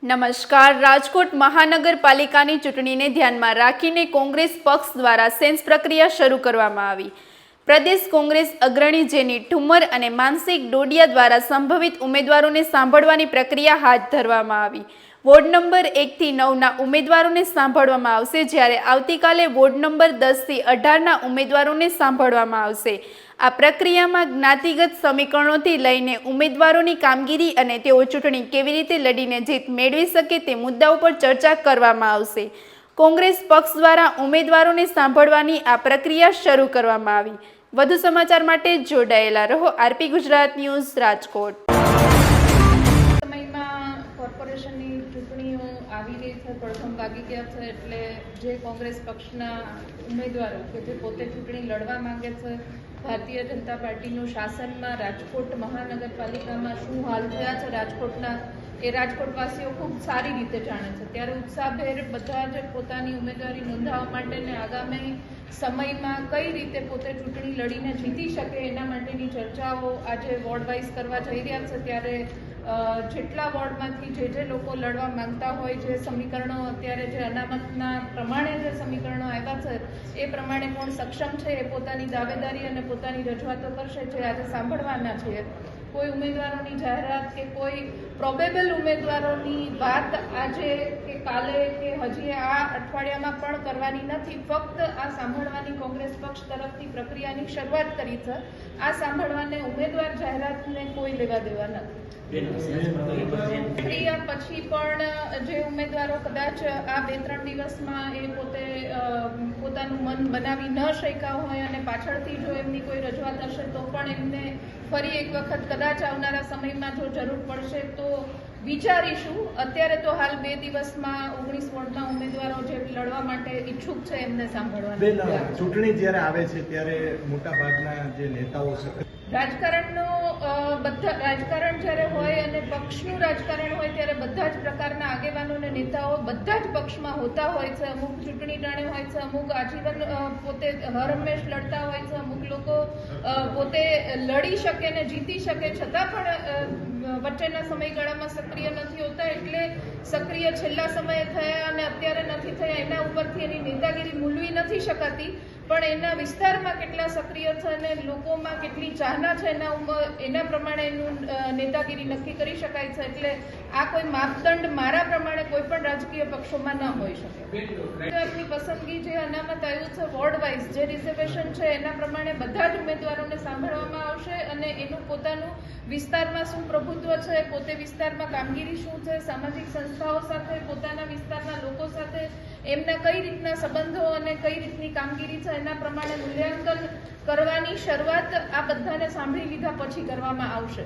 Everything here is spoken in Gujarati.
નમસ્કાર. રાજકોટ મહાનગરપાલિકાની ચૂંટણીને ધ્યાનમાં રાખીને કોંગ્રેસ પક્ષ દ્વારા સેન્સ પ્રક્રિયા શરૂ કરવામાં આવી. પ્રદેશ કોંગ્રેસ અગ્રણી જેની ઠુમ્મર અને માનસિક ડોડિયા દ્વારા સંભવિત ઉમેદવારોને સાંભળવાની પ્રક્રિયા હાથ ધરવામાં આવી. વોર્ડ નંબર 1 થી 9ના ઉમેદવારોને સાંભળવામાં આવશે, જ્યારે આવતીકાલે વોર્ડ નંબર 10 થી 18ના ઉમેદવારોને સાંભળવામાં આવશે. આ પ્રક્રિયામાં જ્ઞાતિગત સમીકરણોથી લઈને ઉમેદવારોની કામગીરી અને તેઓ ચૂંટણી કેવી રીતે લડીને જીત મેળવી શકે તે મુદ્દાઓ પર ચર્ચા કરવામાં આવશે. કોંગ્રેસ પક્ષ દ્વારા ઉમેદવારોને સાંભળવાની આ પ્રક્રિયા શરૂ કરવામાં આવી. વધુ સમાચાર માટે જોડાયેલા રહો. RP Gujarat news, Rajkot. સમયમાં કોર્પોરેશનની ચૂંટણીઓ આવી રહી છે, પ્રથમ વાગી ગયા છે, એટલે જે કોંગ્રેસ પક્ષના ઉમેદવારો કે જે પોતે ચૂંટણી લડવા માંગે છે, ભારતીય જનતા પાર્ટીનું શાસનમાં રાજકોટ મહાનગરપાલિકામાં શું હાલ થયા છે રાજકોટના, એ રાજકોટવાસીઓ ખૂબ સારી રીતે જાણે છે. ત્યારે ઉત્સાહભેર બધા જ પોતાની ઉમેદવારી નોંધાવવા માટે ને આગામી સમયમાં કઈ રીતે પોતે ચૂંટણી લડીને જીતી શકે એના માટેની ચર્ચાઓ આજે વોર્ડ વાઇઝ કરવા જઈ રહ્યા છે. ત્યારે જેટલા વોર્ડમાંથી જે લોકો લડવા માંગતા હોય, જે સમીકરણો અત્યારે જે અનામતના પ્રમાણે જે સમીકરણો આવ્યા છે એ પ્રમાણે કોણ સક્ષમ છે એ પોતાની દાવેદારી અને પોતાની રજૂઆતો કરશે, જે આજે સાંભળવાના છીએ. કોઈ ઉમેદવારોની જાહેરાત કે કોઈ પ્રોબેબલ ઉમેદવારોની વાત આજે કે કાલે કે હજી આ અઠવાડિયામાં પણ કરવાની નથી. ફક્ત આ સાંભળવાની કોંગ્રેસ પક્ષ તરફથી પ્રક્રિયાની શરૂઆત કરી છે. આ સાંભળવાને ઉમેદવાર જાહેરાતને કોઈ લેવા દેવા નથી. પ્રક્રિયા પછી પણ જે ઉમેદવારો કદાચ આ 2-3 દિવસમાં એ પોતે પોતાનું મન બનાવી ન શક્યા હોય અને પાછળથી જો એમની કોઈ રજૂઆત હશે તો પણ એમને ફરી એક વખત કદાચ આવનારા સમયમાં જો જરૂર પડશે તો વિચારીશું. અત્યારે તો હાલ 2 દિવસમાં 19 વોર્ડના ઉમેદવારો જે લડવા માટે ઈચ્છુક છે એમને સાંભળવા. ચૂંટણી જ્યારે આવે છે ત્યારે મોટા ભાગના જે નેતાઓ છે, રાજકારણ જ્યારે હોય અને પક્ષનું રાજકારણ હોય ત્યારે બધા જ પ્રકારના આગેવાનો અને નેતાઓ બધા જ પક્ષમાં હોતા હોય છે. અમુક ચૂંટણી ટાણે હોય છે, અમુક આજીવન પોતે હરહંમેશ લડતા હોય છે, અમુક લોકો પોતે લડી શકે ને જીતી શકે છતાં પણ વચ્ચેના સમયગાળામાં સક્રિય નથી હોતા. એટલે સક્રિય છેલ્લા સમયે થયા અને અત્યારે નથી થયા એના ઉપરથી એની નેતાગીરી મૂલવી નથી શકાતી, પણ એના વિસ્તારમાં કેટલા સક્રિય છે અને લોકોમાં કેટલી ચાહના છે એના પ્રમાણે એનું નેતાગીરી નક્કી કરી શકાય છે. એટલે આ કોઈ માપદંડ મારા પ્રમાણે કોઈ પણ રાજકીય પક્ષોમાં ન હોઈ શકે. ઉમેદવારની પસંદગી જે અનામત આવ્યું છે વોર્ડ વાઇઝ જે રિઝર્વેશન છે એના પ્રમાણે બધા જ ઉમેદવારોને સાંભળવામાં આવશે અને એનું પોતાનું વિસ્તારમાં શું પ્રભુત્વ છે, પોતે વિસ્તારમાં કામગીરી શું છે, સામાજિક સંસ્થાઓ સાથે, પોતાના વિસ્તારના લોકો સાથે એમના કઈ રીતના સંબંધો અને કઈ રીતની કામગીરી છે એના પ્રમાણે મૂલ્યાંકન કરવાની શરૂઆત આ બધાને સાંભળી લીધા પછી કરવામાં આવશે.